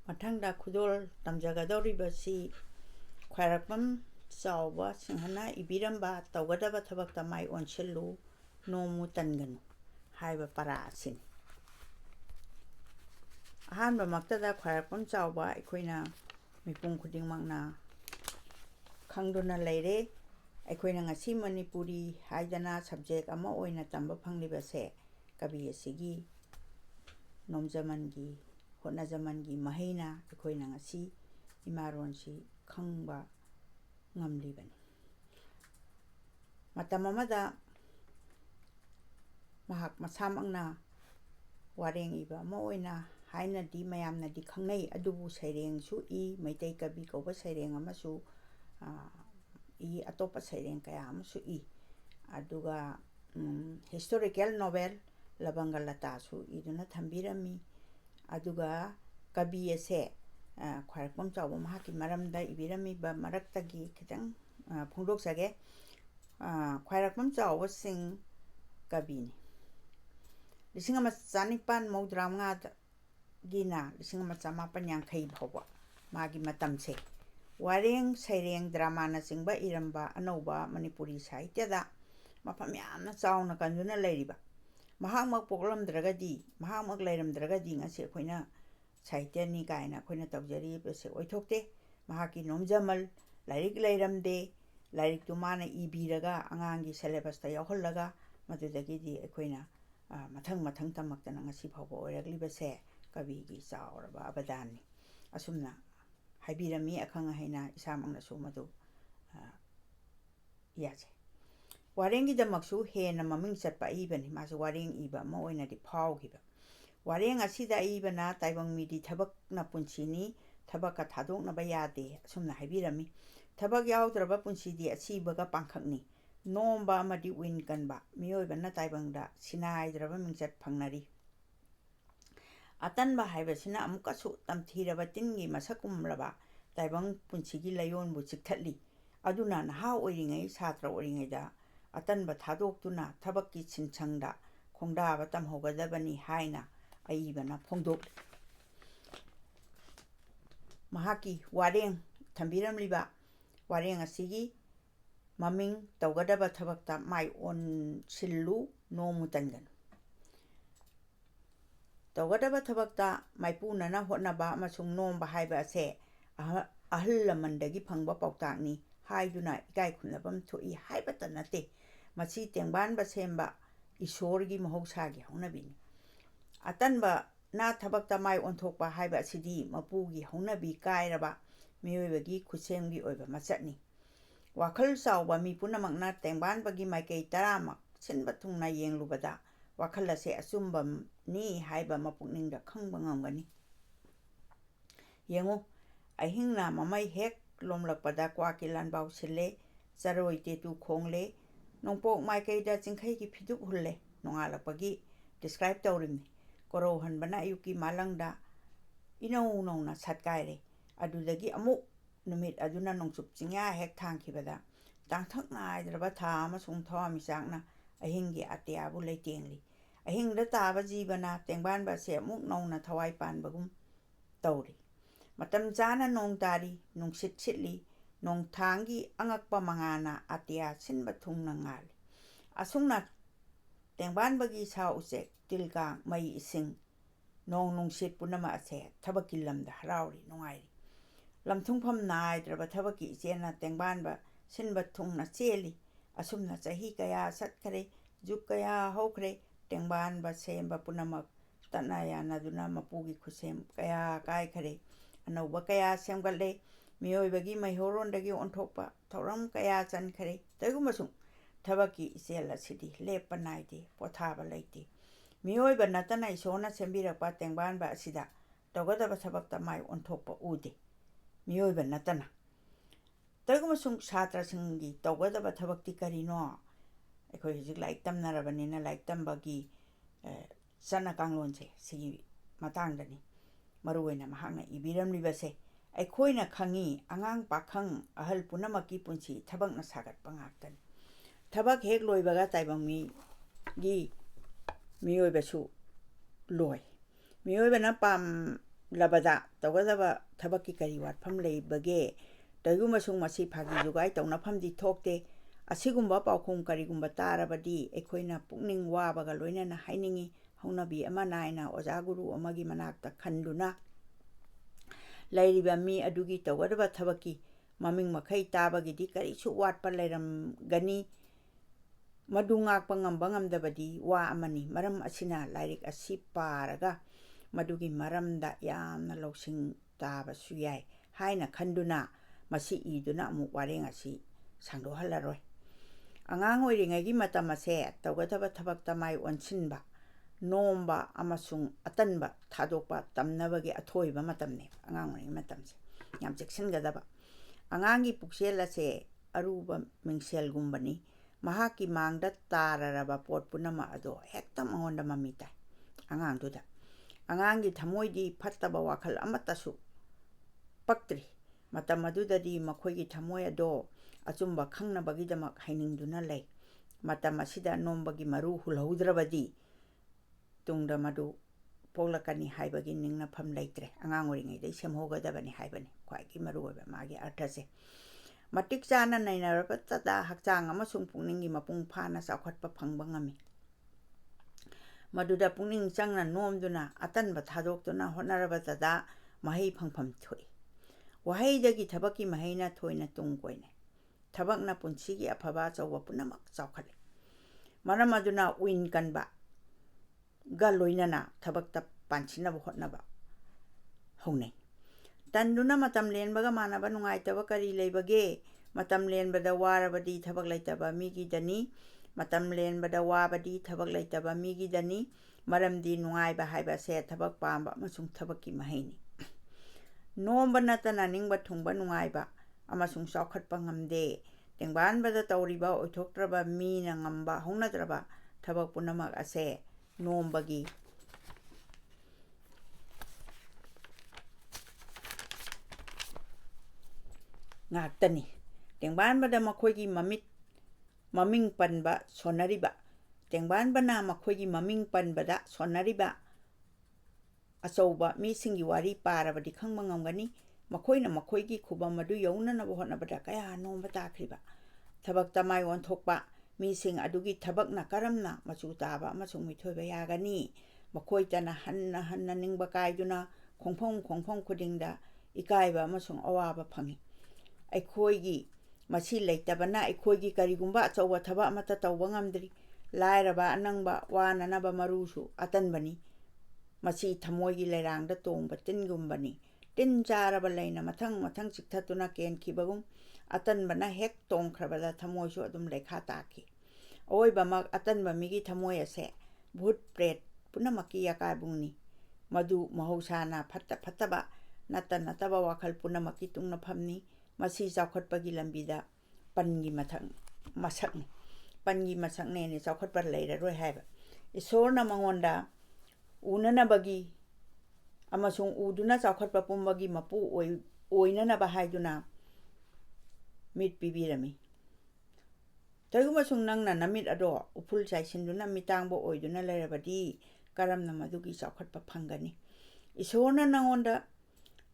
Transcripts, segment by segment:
Mathangda khudol tamjagadoribasi Khwairakpam Chaoba Singhana ibiramba Tougadaba Thabakta mai Onshillu Nommu Thanganu haiba parasin. Ahanba maktada Khwairakpam Chaoba aikoina mipung khudingmakna khangduna leire aikoina ngasi Manipuri haidana subject ama oina tamba phanglibase kabi asigi nomjamangi hotnajamangi mahaina aikoina ngasi imaronsi khangba ngamlibani. Matam amada mahak masamangna wareng iba ama oina hainadi mayamnadi khangnai adubu saireng su I maitai kabi kauba saireng amasu I atopa saireng kaya amasu I aduga historical novel labangalata su iduna thambirami aduga kabi ase Khwairakpam Chaoba mahaki maramda ibirami ba maraktagi khitang phongdoksage Khwairakpam Chaoba Singh kabini Lisingama Chanipan Maudramnga gina Lisingama Chamapan Yankhai bhawa magi matamse wareng saireng drama na singba iramba anauba Manipuri sahityada mafam yamna chauna kanjuna leiriba mahamak poklamdragadi mahamak leiramdragadi ngasi akhoina sahityani kaina akhoina tawjari bese oithokte mahaki nomjamal lairik leiramde lairik tu mana ibiraga angangi syllabus ta yawhollaga madudagidi akhoina mathang tamaktana ngasi phawba oiraglibase kabigi chauraba abadani asumna haibirami akhang haina isamangna su madu yaje warengi damaksu hena maming chatpa ibani masu wareng iba ma oina di phawgiba wareng asida ibana taibang midi thabak na punchini thabaka thadok na bayade asumna haibirami thabak yawdraba punchidi asibaga pangkhakni nomba amadi win kanba miyoibana taibangda sinaidraba mingchat phangnari atanba haibasina amukasu tamthiraba tingi masakumlaba taibang punchigi layonbu chikthatli aduna naha oiringai satra oiringaida atanba thadoktuna thabakki chinchangda khongdaba tamhogadabani haina aibana phongdok mahaki wareng thambiramliba wareng asigi maming Tougadaba Thabakta mai Onshillu Nommu Thanganu Tougadaba Thabakta maipunana hotnaba amasung nomba haiba ase ahillamandagi phangba pautakni haiduna ikai khunlabam thoi haibata nate machi tengbanba semba isorgi mahogsagi haunabini atanba na thabakta mai onthokpa haiba asidi mapugi haunabi kairaba miyoibagi khusengbi oiba machatni wakhal chawba mi punamakna tengbanbagi maikei taramak sinba thungna yenglubada wakhal ase achumba ni haiba mapukningda khangba ngamgani yengu ahingna mamai hek lomlakpada kwaki lanbau sille charoi tetu khongle nongpok maikeida chingkhaigi phiduk hulle nongalakpagi describe tawrimni koro hanbana ayuki malangda inau satkaire adudagi amuk numit aduna nongchup chingya hek thangkhibada tangthak naidraba tha amasung thawami chakna ahingi atyabu leitengli ahingda taba jibana tengbanba se amuk nauna thawai panbagum tawri matam chana nong tari nungsit sitli nong thangi angakpa mangana atya sinba thungna ngali asungna tengbanbagi sa usek tilka mai ising nong nungsit punama ase thabaki lamda harauri nongairi lamthungpham naidraba thabaki ichena tengbanba sinba thungna cheli asumna chahi kaya satkhare juk kaya hokre tengbanba semba punamak tanaya naduna mapugi khusem kaya kai khare anauba kaya semgalle miyoibagi maihorondagi onthokpa thoram kaya chankhare taigumasung thabaki ichela sidi lepa naide pothaba leite miyoiba natana isona sembirakpa tengbanba asida Tougadaba Thabakta mai onthokpa ude miyoiba natana taigumasung satra singi Tougadaba Thabakti karino akhoi hujik laik tamnarabanina laik tambagi chana kanglonse sigi matangdani maruoina mahakna ibiramlibase aikhoina khangi angang pakhang ahal punamaki punchi thabakna sagatpa ngaktani thabak hek loibaga taibangmi gi miyoibasu loi miyoibana pam labada Tougadaba Thabakki kari watpham leibage Tagumashung masi phagi jugai taunafam di thokte asigumba paukhum karigumba tarabadi ekhoina pukning wabaga loinana hainingi haunabi ama naina oja guru amagi manakta khanduna lairiba mi adugi Tougadaba thabakki maming makhai tabagidi karisu watpa leiram gani madu ngakpa ngamba ngamdabadi wa amani maram asina lairik asi paraga madugi maramda yamna losing tabasu yai haina khanduna masi iduna amu wareng asi sangdohalaroi angang oiringagi matam ase Tougadaba Thabakta mai onsinba nomba amasung atanba thadokpa tamnabagi athoiba matamne angang oiring matamse yam cheksingadaba angangi puksel ase aruba mingsel gumbani mahaki mangda tararaba pot punama ado hekta mangonda mamita angang duda angangi thamoidi phattaba wakhal amatasu paktri matam adudadi makhoigi thamoi ado achumba khangnabagidamak hainingduna lei matam asida nombagi maru hulhaudrabadi tungda madu poglakani haibagi ningna pham leitre angang oringai dei semhogadabani haibani khwaigi maru oiba magi arthase matik chana nainaraba tada hakchang amasung pungningi mapung phana chawkhatpa phangba ngami maduda pungning changna nomduna atanba thadokduna honaraba tada mahai phangpham thoi wahaidagi thabakki mahaina thoina tungkoine thabakna punsigi aphaba chawba punamak chawkhale maram aduna win kanba galoinana thabakta pansinaba hotnaba honai tanduna matam lenbaga manaba nungaitaba kari leibage matam lenbada warabadi thabak leitaba migi dani matam lenbada wabadi thabak leitaba migi dani maramdi nungaiba haiba se thabak pamba amasung thabakki mahaini nomba natana ningba thungba nungaiba amasung chawkhatpa ngamde tengbanbada tawriba oithoktraba mina ngamba hongnadraba thabak punamak ase nombagi ngaktani tengbanbada makhoigi maming panba sonariba tengbanbana makhoigi maming panbada sonariba achauba misingi wari parabadi khangba ngamgani makhoina makhoigi khuba madu yaunanaba hotnabada kaya nomba takhriba thabakta mai onthokpa mising adugi thabakna karamna machu taba amasung mithoiba yagani makhoitana hanna ningba kaiduna khongphong khudingda ikaiba amasung awaba phangi aikhoigi masi leitabana aikhoigi karigumba achauba thaba amata tawba ngamdri lairaba anangba wananaba marusu atanbani masi thamoigi leirangda tongba tingumbani tin charaba leina mathang chikthatuna kenkibagum atanbana hek tongkhrabada thamoisu adum lekha taki oiba mak atanba migi thamoi ase bhut pret punamaki yakabungni madu mahausana phattaba nataba wakhal punamaki tungna phamni masi chawkhatpagi lambida pangi masakne ni chawkhatpa leiraroi haiba isorna mangonda unanabagi amasung uduna chawkhatpa pumbagi mapu oinanaba haiduna mit pibirami tayumasung nangna namit ado upul chaisinduna mitangbo oiduna leirabadi karamna madugi chawkhatpa phangani isorna nangonda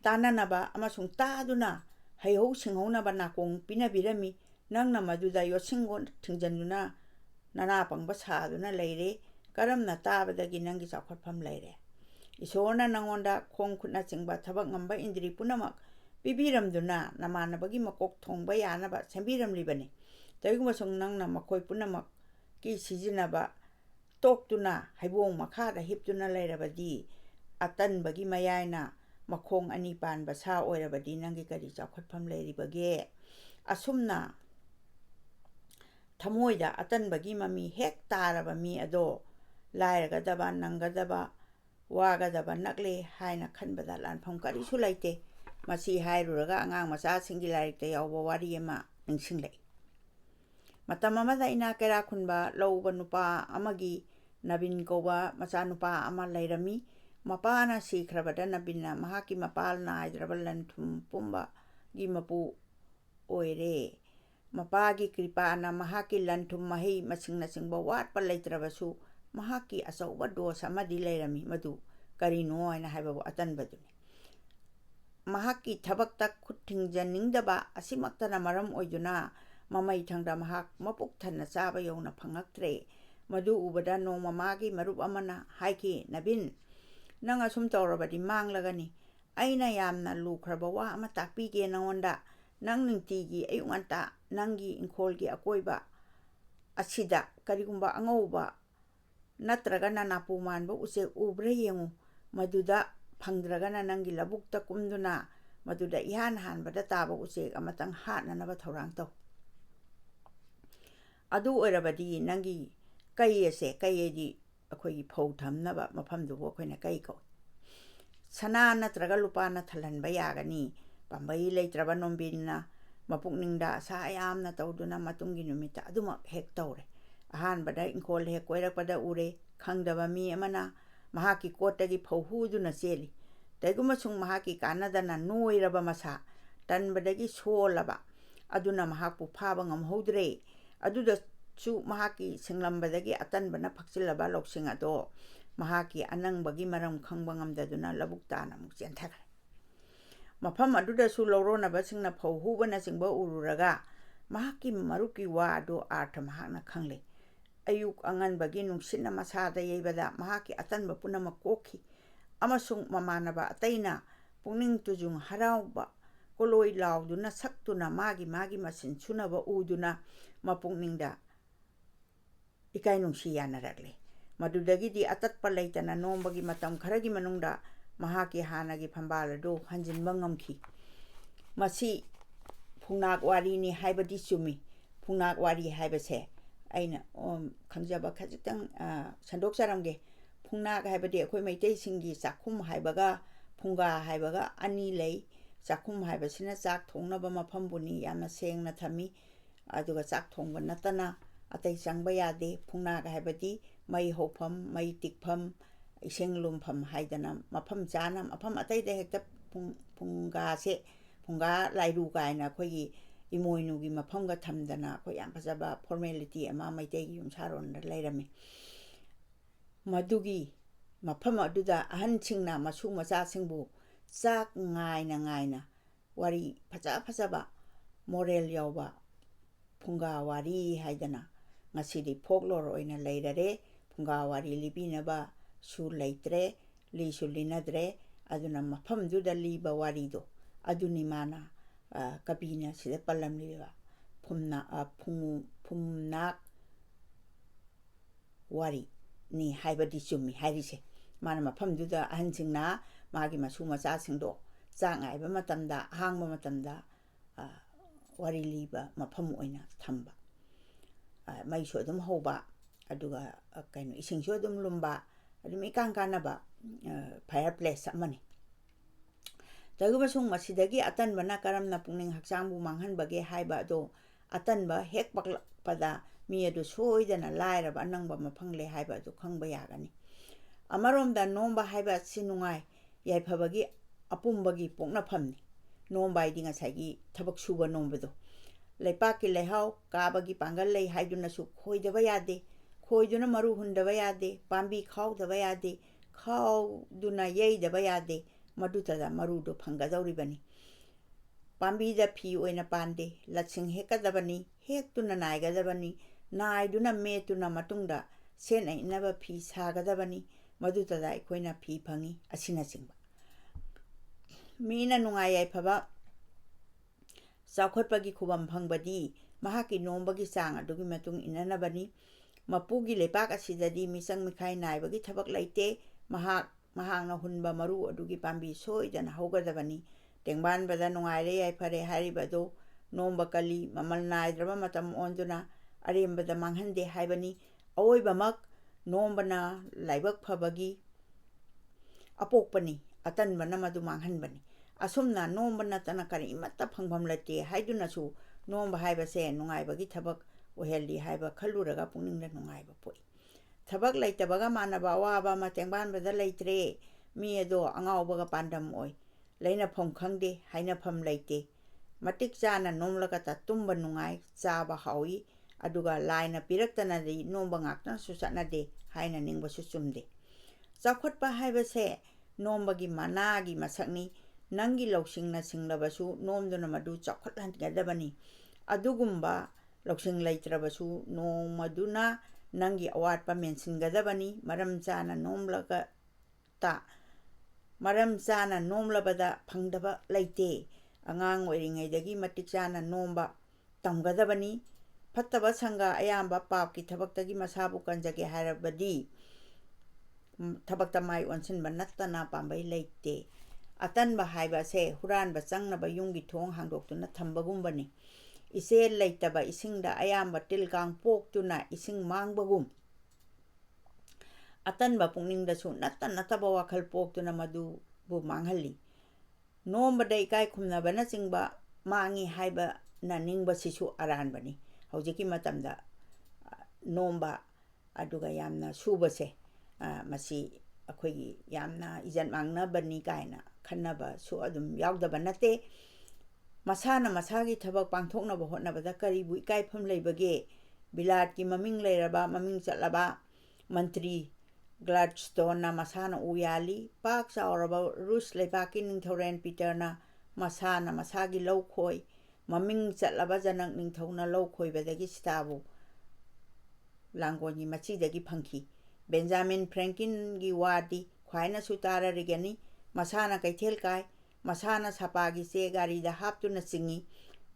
tananaba amasung taduna haihau singhaunaba nakong pinabirami nangna maduda yosingon thingjanuna nana pangba saduna leire karamna tabadagi nangi chawkhatpham leire isorna nangonda khongkhutna chingba thabak ngamba indri punamak pibiramduna namanabagi makok thongba yanaba sembiramlibani tayumasung nangna makhoi punamak ki sijinaba toktuna haibong makhada hiptuna leirabadi atanbagi mayaina makhong ani panba sa oirabadi nangi kari chawkhatpham leiribage asumna thamoida atanbagi mami hek taraba mi ado lairagadaba nangadaba wagadaba nakle haina khanbada lanpham karisu laite masi hairuraga angang macha singi lairikta yawba wari ema ningsinglei matam amada ina kera khunba lauba nupa amagi nabin koba macha nupa ama leirami mapana sikhrabada nabinna mahaki mapal naidraba lanthum pumba gi mapu oire mapagi kripana mahaki lanthum mahi masingna singba watpa leitrabasu mahaki achauba dosa amadi leirami madu karino aina haibabu atanbaduni mahaki Thabakta Khuttingjaningdaba asimaktana maram oiduna mamai thangda mahak mapuk thanna chaba yona phangaktre madu ubada no mamagi marup amana haiki nabin nang asum tawrabadi manglagani aina yamna lukhraba wa ama takpige nangonda nang ningtigi ayunganta nangi inkolgi akoiba asida karigumba angauba natragana napumanba use ubre yengu maduda phangdragana nangi labukta kumduna maduda ihan hanbada taba use amatang hatnanaba thorang taw adu oirabadi nangi kayese kayedi akhoi phau thamnaba mafamdubo khoina kai ko sana natraga lupana thalanba yagani pambai leitraba nombinna mapukningda sa yamna tawduna matungi numita aduma hek tawre ahan bada inkol hek koirakpada ure khangdaba mi amana mahaki kotagi phauhuduna seli taiguma sung mahaki kanadana noiraba masa tanbadagi solaba aduna mahakpu phaba ngamhodre aduda su mahaki singlambadagi atanbana phaksilaba loksing ado mahaki anangbagi maram khangba ngamdaduna labuktana muk chenthagre mafam aduda su lorona singna phauhubana singba ururaga mahaki maruki wa ado artha mahakna khangle ayuk anganbagi nungsina masada yeibada mahaki atanba punama kokhi amasung mamanaba ataina pungning tujung harauba koloi lauduna saktuna magi masin sunaba uduna mapungningsda ikai nungsi yanaragle madudagi di atatpa leitana nombagi matam kharagi manungda mahaki hanagi phambalado hanjinba ngamki masi phungnak wari ni haibadi chumi phungnak wari haibase aina khangjaba khajitang sandok saramge phungnak haibadi akhoi meitei singi chakhum haibaga phunga haibaga ani lei chakhum haibasina chak thongnaba mafambuni yamna sengna thami aduga chak thongba natana atai changba yade phungnak haibadi mai hofam mai tikpham iseng lumpham haidana mafam chana mafam atai de hekta phunga se phunga lairu kaina khoi imoinugi mafamga thamdana khoi yam phajaba formality ama maitei yum saron lairami madugi mafam aduda ahansingna masu macha singbu chak ngaina wari phajaba moral yawba phunga wari haidana ngasidi folklore oina leirare phunga wari libinaba su leitre li su linadre aduna mafam duda liba warido aduni mana kabina sida palam liba phumnak wari ni haibadi chumi harise mana mafam duda ahansingna magi masu macha singdo changaiba matamda hangba matamda wari liba mafam oina thamba mai so dum hoba aduga kaino ising so dum lumba adum ikang kanaba fireplace amani taguba sung masidagi atanbana karamna pungning hakchangbu manghanbage haiba do atanba hek pakpada mi adu soidana lairaba anangba maphangle haiba do khangba yagani amaromda nomba haiba sinungai yaiphabagi apumbagi pokna phamni nomba idinga sagi thabak suba nombado leipaki lehau kabagi pangal lei haiduna su khoidaba yade khoiduna maru hundaba yade pambi khawdaba yade khawduna yeidaba yade madutada marudo phangadawribani pambi da phi oina pande latsing hekadabani hektuna naigadabani naiduna metuna matungda sen ainaba phi sagadabani madutada ikoina phi phangi asina singba mina nungai yaifaba chakhotpagi khubam phangbadi mahaki nombagi chang adugi matung inanabani mapugi lepak asidadi misang mikhai naibagi thabak leite mahakna hunba maru adugi pambi soidana hogadabani tengban bada nungaire yaifare haribado nomba kali mamal naidraba matam onduna arembada manghande haibani aoibamak nombana laibak phabagi apokpani atanbana madu manghanbani asumna nombana tanakari imatta phangbam late haiduna su nomba haibase nungaibagi thabak oheldi haiba khaluraga puningda nungaiba poi thabak laitabaga manaba waba matengban bada laitre mi ado angawbaga pandam oi leina phom khangde haina pham laite matik chana nomlaga ta tumba nungai chaba hawi aduga laina piraktana de nomba ngakna su satna de haina ningba su chumde chakhotpa haibase nombagi managi masakni nangi lausingna singlabasu nomduna madu chakhatlangadabani adugumba lausing laitrabasu nomaduna nangi awatpa mensingadabani maram chana nomlaga ta maram chana nomlabada phangdaba laite angang oiringaidagi matik chana nomba tamgadabani fattaba sanga ayamba papki thabaktagi masabu kanjage harabadi Thabakta mai onsinba nattana pambai leite atanba haiba se huranba changnaba yungi thong hangdoktuna thambagumbani isel leitaba isingda ayamba tilgang poktuna ising mangbagum atanba pungningda su nattaba wakhal poktuna madu bu manghalli nombada ikai khumnaba na chingba mangi haiba na ningba sisu aranbani hojiki matamda nomba aduga yamna subase masi akhoi yamna ijan mangna bani kaina khannaba su adum yaudaba nate masana masagi thabak pangthokna ba hotnabada karibu ikai pham leibage bilat ki maming leiraba maming chatlaba mantri Gladstone na masana uyali pak chauraba Rus leibaki ningthoren Peter na masana masagi laukhoi maming chatlaba janak ningthona laukhoi badagi stabu langoni machi dagi phangki Benjamin Franklin gi wadi khwaina sutara rigani masana kaithel kai masana sapagi se gari da haptuna singi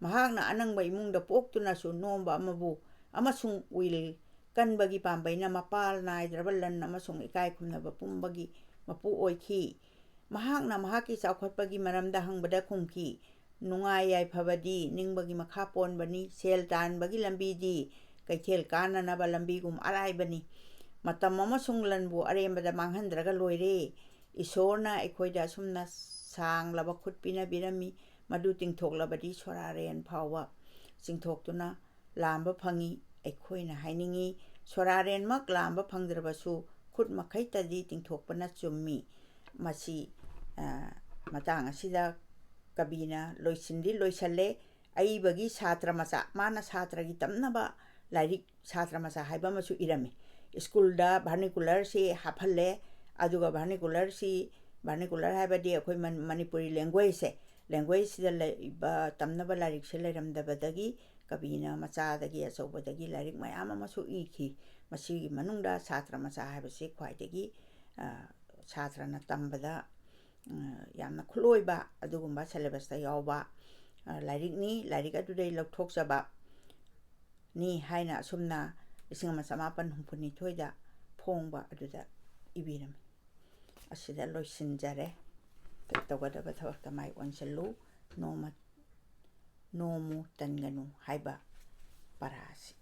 mahakna anangba imungda poktuna su nomba amabu amasung will kanbagi pambaina mapal naidrabalan amasung ikai khumnaba pumbagi mapu oikhi mahakna mahaki chawkhatpagi maramda hangbada khumki nungai yai phabadi ningbagi makha ponbani sel tanbagi lambi di kaithel kananaba lambi gum araibani matam amasung lanbu arembada manghandraga loire isorna ekhoida sumna sanglaba khutpina birami madu tingthoklabadi soraren phawa singthoktuna lamba phangi ekhoina hainingi soraren mak lamba phangdrabasu khut makhaitadi tingthokpana chummi masi matang asida kabina loisindi loisalle aibagi satra macha mana satra gi tamnaba lairik satra macha haiba masu irame school da vernacular si haphale aduga vernacular habadi akhoi Manipuri language da ba tamnaba lairik se leiramdabadagi kabina macha dagi achobadagi lairik mayam amasu ikhi masi manungda satra macha habase khwaidagi satrana tambada yamna khuloiba adugumba syllabus ta yawba lairik ni lairik adudai lokthokjaba ni haina sumna ising masamapan humpuni thoida phongba aduda ibiram asida loisinjare Tougadaba Thabakta mai Onshillu Nommu Thanganu haiba parasi